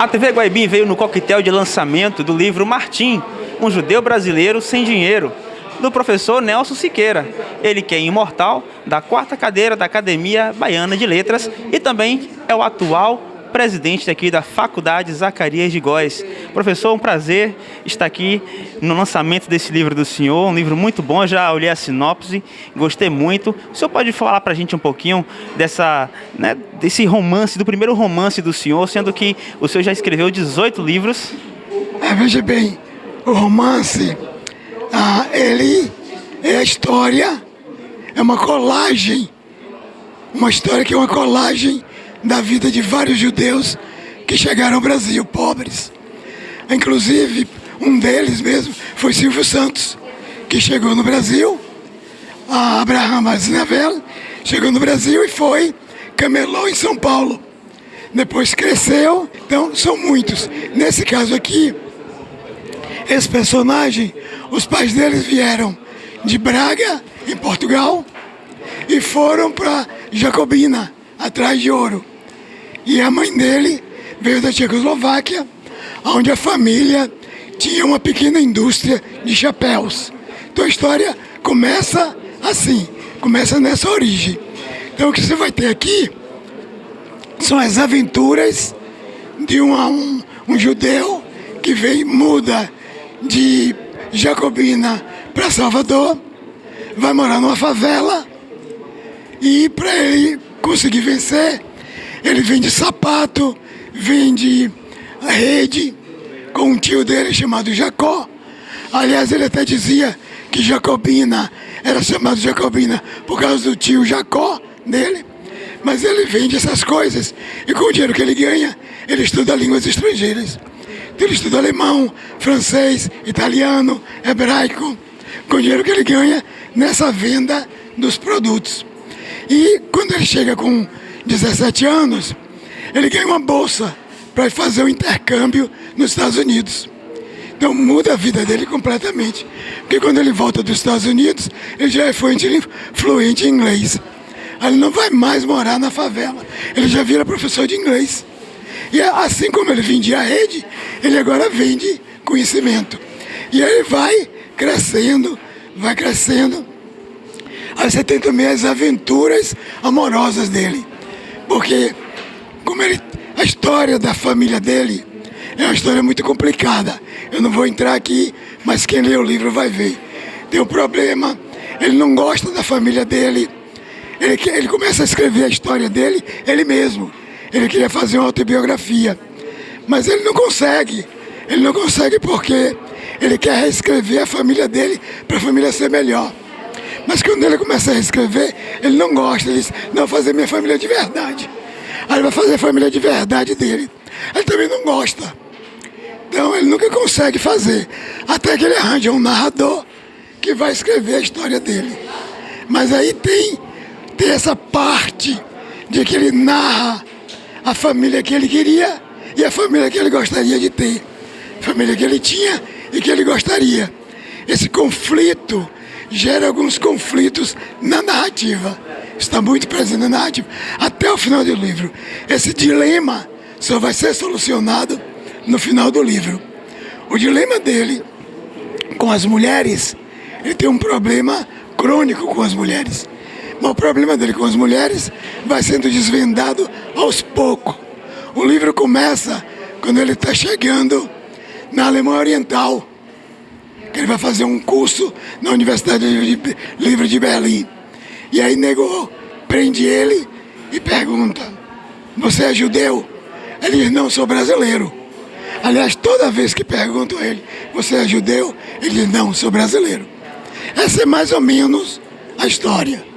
A TV Guaibim veio no coquetel de lançamento do livro Martim, um judeu brasileiro sem dinheiro, do professor Nelson Siqueira, ele que é imortal da 4ª cadeira da Academia Baiana de Letras e também é o atual presidente aqui da Faculdade Zacarias de Góes. Professor, um prazer estar aqui no lançamento desse livro do senhor, um livro muito bom, já olhei a sinopse, gostei muito. O senhor pode falar para a gente um pouquinho desse romance, do primeiro romance do senhor, sendo que o senhor já escreveu 18 livros? Veja bem, o romance, ele é a história, é uma colagem, uma história que é uma colagem da vida de vários judeus que chegaram ao Brasil, pobres. Inclusive, um deles mesmo foi Silvio Santos, que chegou no Brasil, Abraham Aznavel chegou no Brasil e camelou em São Paulo. Depois cresceu, então são muitos. Nesse caso aqui, esse personagem, os pais deles vieram de Braga, em Portugal, e foram para Jacobina, atrás de ouro. E a mãe dele veio da Tchecoslováquia, onde a família tinha uma pequena indústria de chapéus. Então a história começa assim, começa nessa origem. Então o que você vai ter aqui são as aventuras de um judeu que muda de Jacobina para Salvador, vai morar numa favela e para ele conseguir vencer, ele vende sapato, vende rede com um tio dele chamado Jacó. Aliás, ele até dizia que Jacobina era chamado Jacobina por causa do tio Jacó dele. Mas ele vende essas coisas e com o dinheiro que ele ganha, ele estuda línguas estrangeiras. Então ele estuda alemão, francês, italiano, hebraico, com o dinheiro que ele ganha nessa venda dos produtos. E quando ele chega com 17 anos, ele ganha uma bolsa para fazer um intercâmbio nos Estados Unidos. Então muda a vida dele completamente. Porque quando ele volta dos Estados Unidos, ele já é fluente em inglês. Ele não vai mais morar na favela. Ele já vira professor de inglês. E assim como ele vendia rede, ele agora vende conhecimento. E aí ele vai crescendo, vai crescendo. Aí você tem também as aventuras amorosas dele. Porque a história da família dele é uma história muito complicada. Eu não vou entrar aqui, mas quem lê o livro vai ver. Tem um problema, ele não gosta da família dele. Ele começa a escrever a história dele, ele mesmo. Ele queria fazer uma autobiografia. Mas ele não consegue. Ele não consegue porque ele quer reescrever a família dele para a família ser melhor. Mas quando ele começa a reescrever, ele não gosta. Ele diz, não, fazer minha família de verdade. Aí ele vai fazer a família de verdade dele. Ele também não gosta. Então ele nunca consegue fazer. Até que ele arranja um narrador que vai escrever a história dele. Mas aí tem essa parte de que ele narra a família que ele queria e a família que ele gostaria de ter. A família que ele tinha e que ele gostaria. Esse conflito gera alguns conflitos na narrativa. Está muito presente na narrativa. Até o final do livro. Esse dilema só vai ser solucionado no final do livro. O dilema dele com as mulheres, ele tem um problema crônico com as mulheres. Mas o problema dele com as mulheres vai sendo desvendado aos poucos. O livro começa quando ele está chegando na Alemanha Oriental. Ele vai fazer um curso na Universidade Livre de Berlim. E aí nego prende ele e pergunta, você é judeu? Ele diz, não, sou brasileiro. Aliás, toda vez que perguntam a ele, você é judeu? Ele diz, não, sou brasileiro. Essa é mais ou menos a história.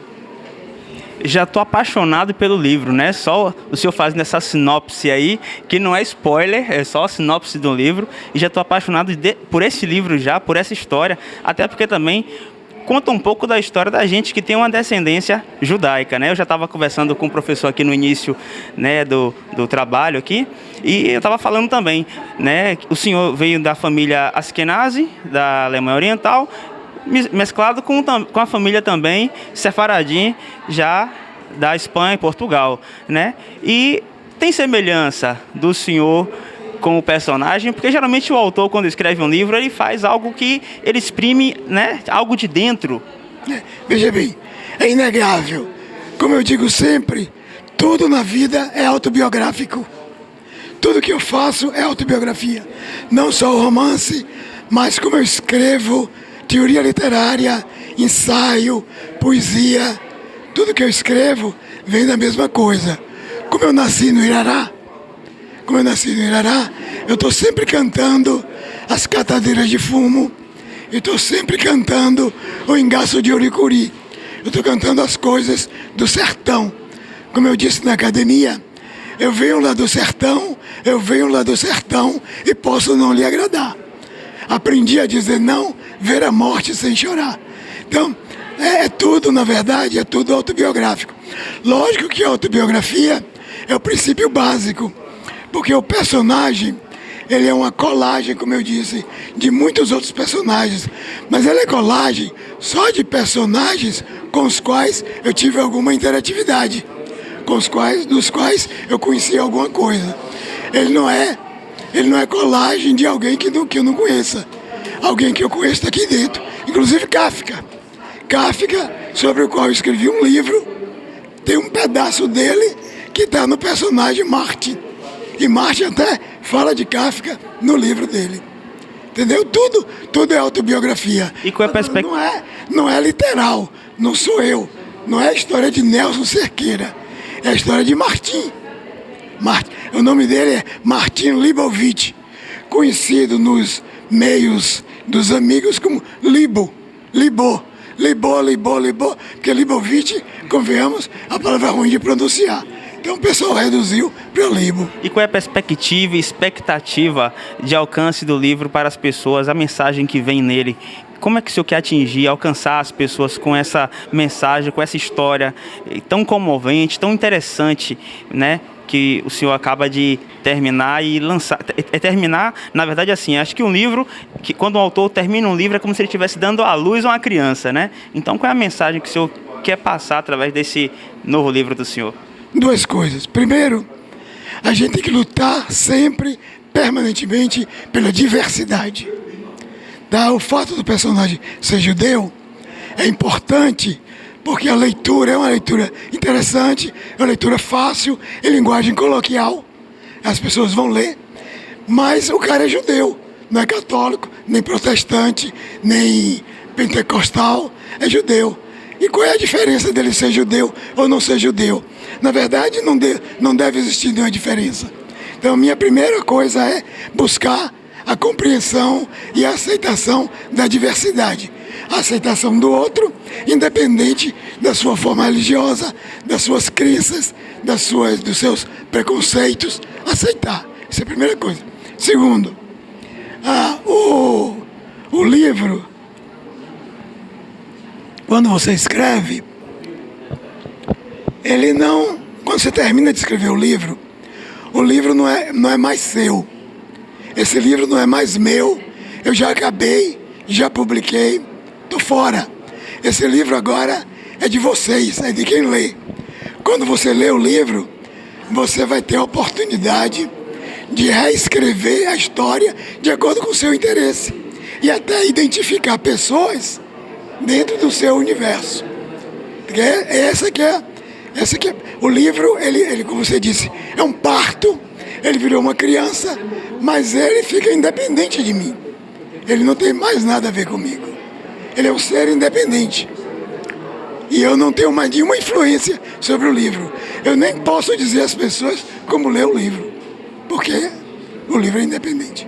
Já estou apaixonado pelo livro, né? Só o senhor fazendo essa sinopse aí, que não é spoiler, é só a sinopse do livro. E já estou apaixonado por esse livro já, por essa história. Até porque também conta um pouco da história da gente que tem uma descendência judaica, né? Eu já estava conversando com o professor aqui no início, né, do trabalho aqui. E eu estava falando também, né? O senhor veio da família Askenazi, da Alemanha Oriental, mesclado com a família também Sefaradim, já da Espanha e Portugal, né? E tem semelhança do senhor com o personagem, porque geralmente o autor, quando escreve um livro, ele faz algo que ele exprime, né, algo de dentro. Veja bem, é inegável. Como eu digo sempre, tudo na vida é autobiográfico. Tudo que eu faço é autobiografia. Não só o romance, mas como eu escrevo, teoria literária, ensaio, poesia, tudo que eu escrevo vem da mesma coisa. Como eu nasci no Irará, eu estou sempre cantando as catadeiras de fumo, eu estou sempre cantando o engaço de Uricuri, eu estou cantando as coisas do sertão. Como eu disse na academia, eu venho lá do sertão e posso não lhe agradar. Aprendi a dizer não, ver a morte sem chorar. Então, é tudo, na verdade, é tudo autobiográfico. Lógico que a autobiografia é o princípio básico, porque o personagem, ele é uma colagem, como eu disse, de muitos outros personagens. Mas ele é colagem só de personagens com os quais eu tive alguma interatividade, dos quais eu conheci alguma coisa. Ele não é colagem de alguém que eu não conheça. Alguém que eu conheço está aqui dentro. Inclusive Kafka, sobre o qual eu escrevi um livro, tem um pedaço dele que está no personagem Martin. E Martin até fala de Kafka no livro dele. Entendeu? Tudo é autobiografia. E qual é a perspectiva? Não é literal, não sou eu. Não é a história de Nelson Cerqueira. É a história de Martin. O nome dele é Martin Leibovitch, conhecido nos meios dos amigos como Libo, porque Leibovitch, convenhamos, a palavra é ruim de pronunciar. Então o pessoal reduziu para Libo. E qual é a perspectiva e expectativa de alcance do livro para as pessoas, a mensagem que vem nele? Como é que o senhor quer atingir, alcançar as pessoas com essa mensagem, com essa história tão comovente, tão interessante, né? Que o senhor acaba de terminar e lançar. Terminar, na verdade, assim, acho que um livro, que quando um autor termina um livro, é como se ele estivesse dando à luz a uma criança, né? Então, qual é a mensagem que o senhor quer passar através desse novo livro do senhor? Duas coisas. Primeiro, a gente tem que lutar sempre, permanentemente, pela diversidade. O fato do personagem ser judeu é importante, porque a leitura é uma leitura interessante, é uma leitura fácil, em linguagem coloquial, as pessoas vão ler, mas o cara é judeu, não é católico, nem protestante, nem pentecostal, é judeu. E qual é a diferença dele ser judeu ou não ser judeu? Na verdade, não deve existir nenhuma diferença. Então, a minha primeira coisa é buscar a compreensão e a aceitação da diversidade. A aceitação do outro, independente da sua forma religiosa, das suas crenças, dos seus preconceitos. Aceitar. Essa é a primeira coisa. Segundo, o livro, quando você escreve, quando você termina de escrever o livro não é mais seu. Esse livro não é mais meu, eu já acabei, já publiquei, estou fora. Esse livro agora é de vocês, é de quem lê. Quando você lê o livro, você vai ter a oportunidade de reescrever a história de acordo com o seu interesse e até identificar pessoas dentro do seu universo. Essa que é. O livro, ele, como você disse, é um parto. Ele virou uma criança, mas ele fica independente de mim. Ele não tem mais nada a ver comigo. Ele é um ser independente. E eu não tenho mais nenhuma influência sobre o livro. Eu nem posso dizer às pessoas como ler o livro, porque o livro é independente.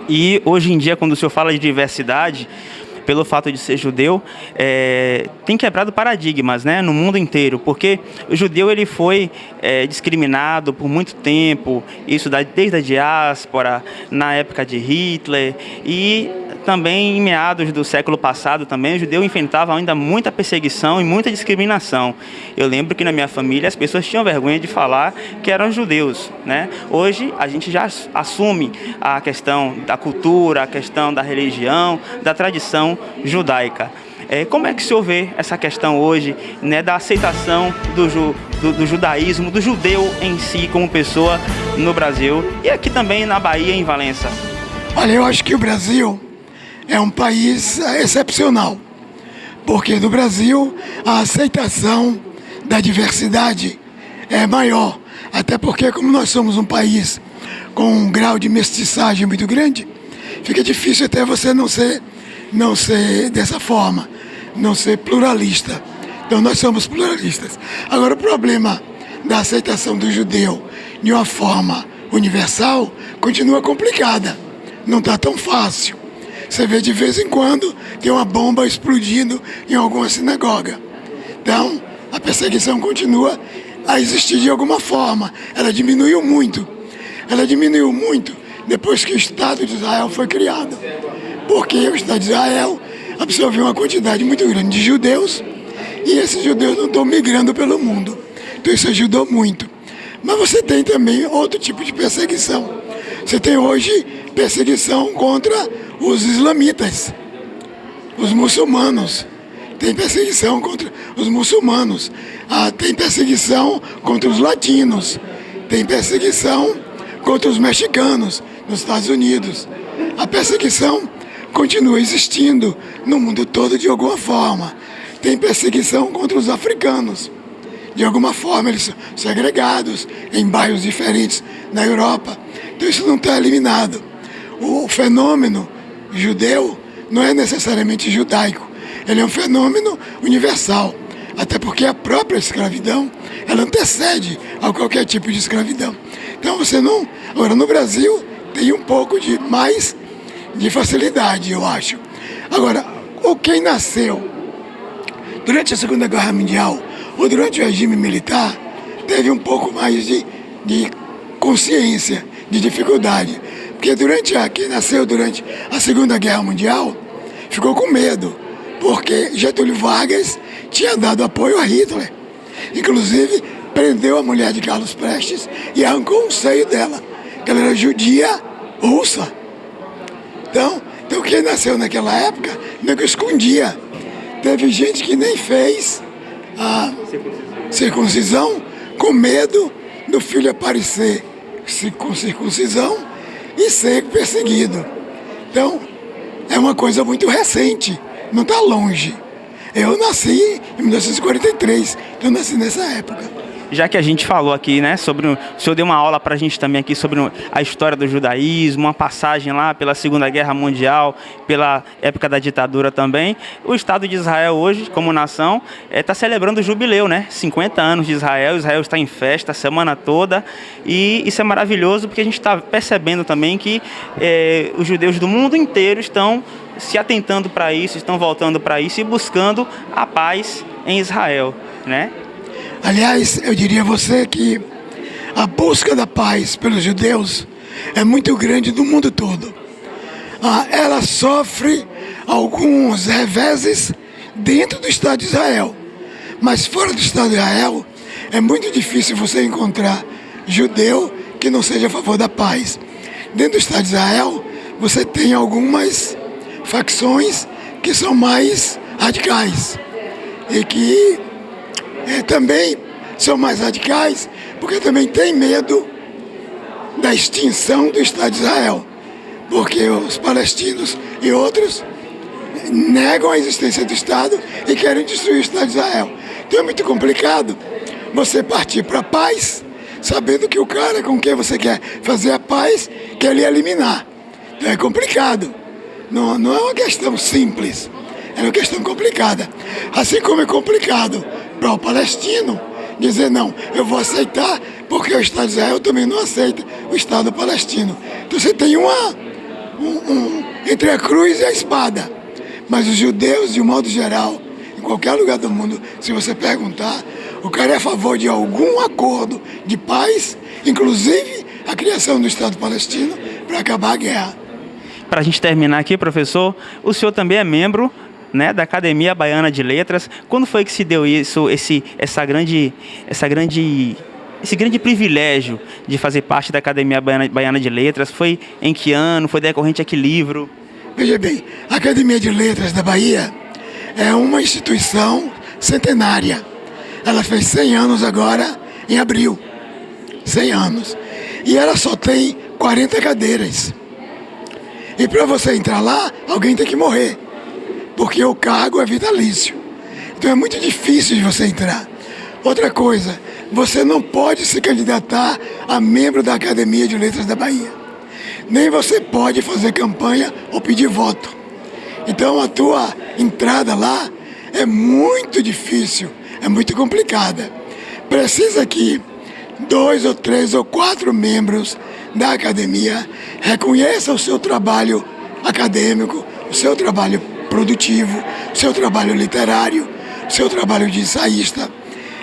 E hoje em dia, quando o senhor fala de diversidade, pelo fato de ser judeu, tem quebrado paradigmas, né, no mundo inteiro, porque o judeu ele foi discriminado por muito tempo, isso desde a diáspora, na época de Hitler, e também em meados do século passado também, o judeu enfrentava ainda muita perseguição e muita discriminação. Eu lembro que na minha família as pessoas tinham vergonha de falar que eram judeus, né? Hoje a gente já assume a questão da cultura, a questão da religião, da tradição judaica. Como é que o senhor vê essa questão hoje, né, da aceitação do judaísmo, do judeu em si como pessoa no Brasil e aqui também na Bahia, em Valença? Olha, eu acho que o Brasil é um país excepcional, porque no Brasil a aceitação da diversidade é maior, até porque como nós somos um país com um grau de mestiçagem muito grande, fica difícil até você não ser dessa forma, não ser pluralista. Então nós somos pluralistas. Agora o problema da aceitação do judeu de uma forma universal continua complicada, não está tão fácil. Você vê de vez em quando tem uma bomba explodindo em alguma sinagoga. Então a perseguição continua a existir de alguma forma. Ela diminuiu muito depois que o Estado de Israel foi criado. Porque o Estado de Israel absorveu uma quantidade muito grande de judeus e esses judeus não estão migrando pelo mundo. Então isso ajudou muito. Mas você tem também outro tipo de perseguição. Você tem hoje perseguição contra os islamitas, os muçulmanos. Tem perseguição contra os muçulmanos. Tem perseguição contra os latinos. Tem perseguição contra os mexicanos nos Estados Unidos. A perseguição continua existindo no mundo todo de alguma forma. Tem perseguição contra os africanos. De alguma forma eles são segregados em bairros diferentes na Europa. Então isso não está eliminado. O fenômeno judeu não é necessariamente judaico. Ele é um fenômeno universal. Até porque a própria escravidão, ela antecede a qualquer tipo de escravidão. Então você não... Agora no Brasil tem um pouco mais de facilidade, eu acho. Agora, quem nasceu durante a Segunda Guerra Mundial ou durante o regime militar teve um pouco mais de consciência, de dificuldade. Porque quem nasceu durante a Segunda Guerra Mundial ficou com medo, porque Getúlio Vargas tinha dado apoio a Hitler. Inclusive, prendeu a mulher de Carlos Prestes e arrancou um seio dela, que ela era judia russa. Então quem nasceu naquela época, não escondia. Teve gente que nem fez a circuncisão com medo do filho aparecer com circuncisão e ser perseguido. Então, é uma coisa muito recente, não está longe. Eu nasci em 1943, então eu nasci nessa época. Já que a gente falou aqui, né, o senhor deu uma aula para a gente também aqui sobre a história do judaísmo, uma passagem lá pela Segunda Guerra Mundial, pela época da ditadura também. O Estado de Israel hoje, como nação, está celebrando o jubileu, né? 50 anos de Israel. Israel está em festa a semana toda e isso é maravilhoso porque a gente está percebendo também que os judeus do mundo inteiro estão se atentando para isso, estão voltando para isso e buscando a paz em Israel, né? Aliás, eu diria a você que a busca da paz pelos judeus é muito grande no mundo todo. Ela sofre alguns reveses dentro do Estado de Israel, mas fora do Estado de Israel é muito difícil você encontrar judeu que não seja a favor da paz. Dentro do Estado de Israel você tem algumas facções que são mais radicais e que também são mais radicais porque também tem medo da extinção do Estado de Israel, porque os palestinos e outros negam a existência do Estado e querem destruir o Estado de Israel. Então é muito complicado você partir para a paz sabendo que o cara com quem você quer fazer a paz quer lhe eliminar. Então é complicado. Não é uma questão simples, é uma questão complicada. Assim como é complicado para o palestino dizer não, eu vou aceitar porque o Estado de Israel também não aceita o Estado palestino. Então você tem entre a cruz e a espada. Mas os judeus, de um modo geral, em qualquer lugar do mundo, se você perguntar, o cara é a favor de algum acordo de paz, inclusive a criação do Estado palestino para acabar a guerra. Para a gente terminar aqui, professor, o senhor também é membro, né, da Academia Baiana de Letras. Quando foi que se deu esse grande privilégio de fazer parte da Academia Baiana de Letras? Foi em que ano? Foi decorrente a que livro? Veja bem, a Academia de Letras da Bahia é uma instituição centenária. Ela fez 100 anos agora, em abril. 100 anos. E ela só tem 40 cadeiras. E para você entrar lá, alguém tem que morrer. Porque o cargo é vitalício. Então é muito difícil de você entrar. Outra coisa, você não pode se candidatar a membro da Academia de Letras da Bahia. Nem você pode fazer campanha ou pedir voto. Então a tua entrada lá é muito difícil, é muito complicada. Precisa que 2 ou 3 ou 4 membros da academia reconheçam o seu trabalho acadêmico, o seu trabalho produtivo, o seu trabalho literário, o seu trabalho de ensaísta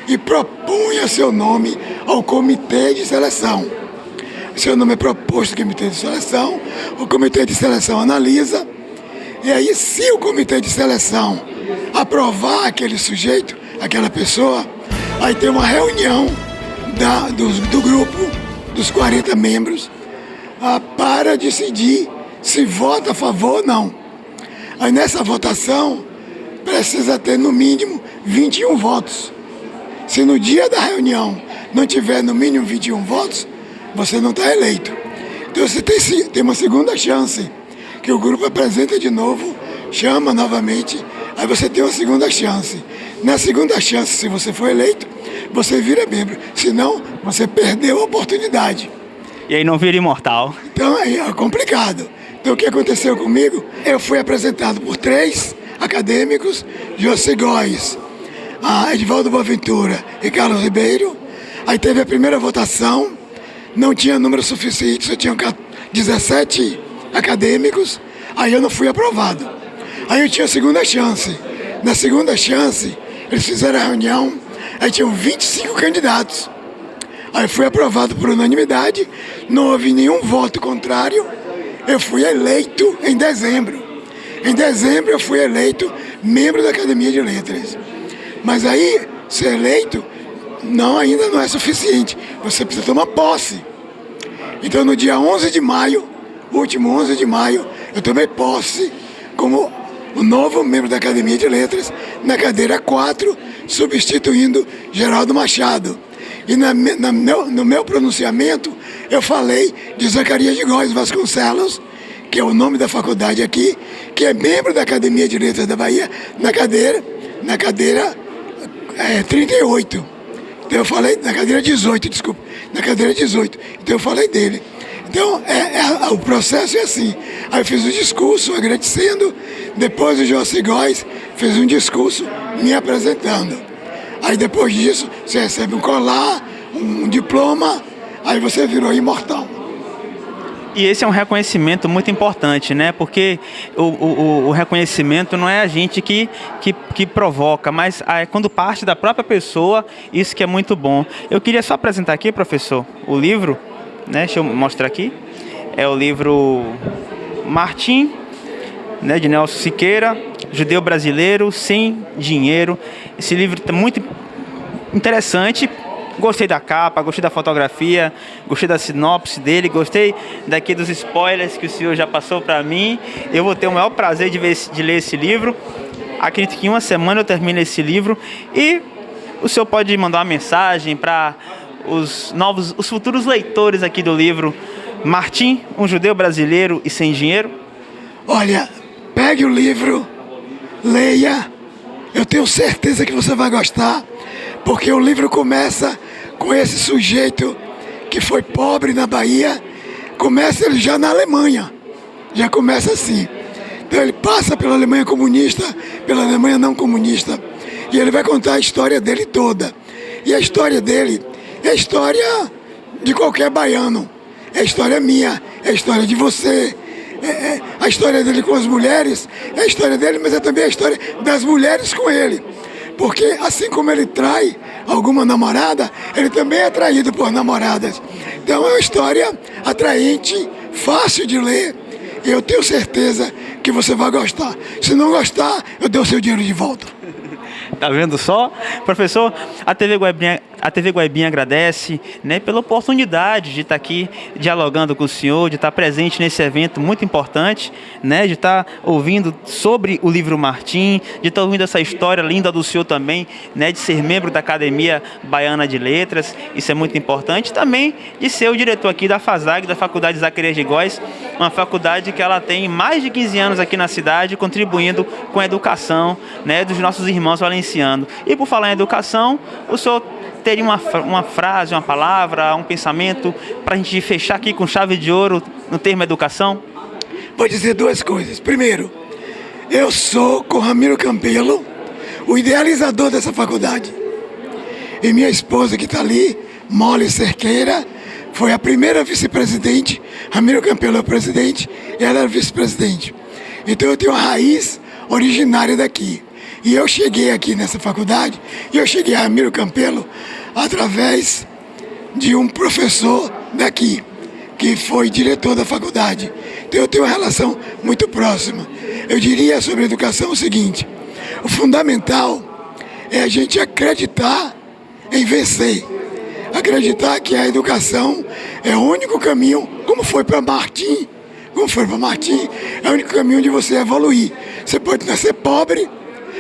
e propunha seu nome ao comitê de seleção. Seu nome é proposto ao comitê de seleção, o comitê de seleção analisa, e aí se o comitê de seleção aprovar aquele sujeito, aquela pessoa, aí tem uma reunião do grupo, dos 40 membros, para decidir se vota a favor ou não. Aí nessa votação precisa ter no mínimo 21 votos. Se no dia da reunião não tiver no mínimo 21 votos, você não está eleito. Então você tem uma segunda chance, que o grupo apresenta de novo, chama novamente, aí você tem uma segunda chance. Na segunda chance, se você for eleito, você vira membro. Senão, você perdeu a oportunidade. E aí não vira imortal. Então aí é complicado. Então o que aconteceu comigo? Eu fui apresentado por 3 acadêmicos, José Góes, Edivaldo Boaventura e Carlos Ribeiro. Aí teve a primeira votação, não tinha número suficiente, só tinham 17 acadêmicos, aí eu não fui aprovado. Aí eu tinha a segunda chance. Na segunda chance, eles fizeram a reunião, aí tinham 25 candidatos. Aí fui aprovado por unanimidade, não houve nenhum voto contrário, eu fui eleito em dezembro. Em dezembro eu fui eleito membro da Academia de Letras. Mas aí, ser eleito ainda não é suficiente, você precisa tomar posse. Então no dia 11 de maio, último 11 de maio, eu tomei posse como o novo membro da Academia de Letras, na cadeira 4, substituindo Geraldo Machado. E no meu pronunciamento, eu falei de Zacarias de Góes Vasconcelos, que é o nome da faculdade aqui, que é membro da Academia de Letras da Bahia, na cadeira 38. Então eu falei, na cadeira 18, desculpa, na cadeira 18. Então eu falei dele. Então, o processo é assim. Aí eu fiz um discurso agradecendo, depois o José Góes fez um discurso me apresentando. Aí depois disso, você recebe um colar, um diploma, aí você virou imortal. E esse é um reconhecimento muito importante, né? Porque o reconhecimento não é a gente que provoca, mas quando parte da própria pessoa, isso que é muito bom. Eu queria só apresentar aqui, professor, o livro, né? Deixa eu mostrar aqui. É o livro Martim, né, de Nelson Siqueira, Judeu Brasileiro Sem Dinheiro. Esse livro é muito interessante. Gostei da capa, gostei da fotografia, gostei da sinopse dele, gostei daqui dos spoilers que o senhor já passou para mim. Eu vou ter o maior prazer de ler esse livro. Acredito que em uma semana eu termino esse livro. E o senhor pode mandar uma mensagem para os futuros leitores aqui do livro Martim, um judeu brasileiro e sem dinheiro? Olha, pegue o livro, leia. Eu tenho certeza que você vai gostar, porque o livro começa com esse sujeito que foi pobre na Bahia, começa ele já na Alemanha, já começa assim. Então ele passa pela Alemanha comunista, pela Alemanha não comunista, e ele vai contar a história dele toda. E a história dele é a história de qualquer baiano, é a história minha, é a história de você. A história dele com as mulheres é a história dele, mas é também a história das mulheres com ele. Porque assim como ele trai alguma namorada, ele também é traído por namoradas. Então é uma história atraente, fácil de ler, e eu tenho certeza que você vai gostar. Se não gostar, eu dou o seu dinheiro de volta. Tá vendo só? Professor, a TV A TV Guaibinha agradece, né, pela oportunidade de estar aqui dialogando com o senhor, de estar presente nesse evento muito importante, né, de estar ouvindo sobre o livro Martim, de estar ouvindo essa história linda do senhor também, né, de ser membro da Academia Baiana de Letras, isso é muito importante. Também de ser o diretor aqui da FASAG, da Faculdade Zacarias de Góes, uma faculdade que ela tem mais de 15 anos aqui na cidade, contribuindo com a educação, né, dos nossos irmãos valencianos. E por falar em educação, o senhor teria uma frase, uma palavra, um pensamento para a gente fechar aqui com chave de ouro no termo educação? Vou dizer duas coisas. Primeiro, eu sou com Ramiro Campelo, o idealizador dessa faculdade. E minha esposa que está ali, Mole Cerqueira, foi a primeira vice-presidente. Ramiro Campelo é o presidente e ela é a vice-presidente. Então eu tenho uma raiz originária daqui. E eu cheguei aqui nessa faculdade, e eu cheguei a Ramiro Campelo através de um professor daqui, que foi diretor da faculdade. Então eu tenho uma relação muito próxima. Eu diria sobre educação o seguinte: o fundamental é a gente acreditar em vencer. Acreditar que a educação é o único caminho, como foi para Martim, é o único caminho de você evoluir. Você pode nascer pobre,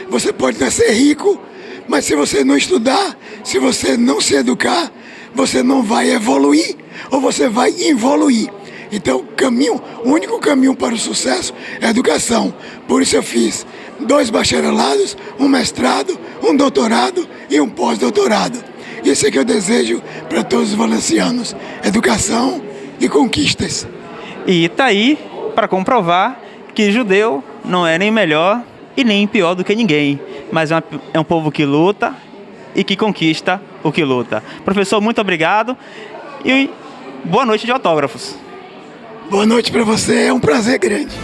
você pode nascer rico, mas se você não estudar, se você não se educar, você não vai evoluir ou você vai involuir. Então, o único caminho para o sucesso é a educação. Por isso eu fiz 2 bacharelados, um mestrado, um doutorado e um pós-doutorado. Isso é que eu desejo para todos os valencianos: educação e conquistas. E está aí para comprovar que judeu não é nem melhor e nem pior do que ninguém, mas é um povo que luta e que conquista o que luta. Professor, muito obrigado e boa noite de autógrafos. Boa noite para você, é um prazer grande.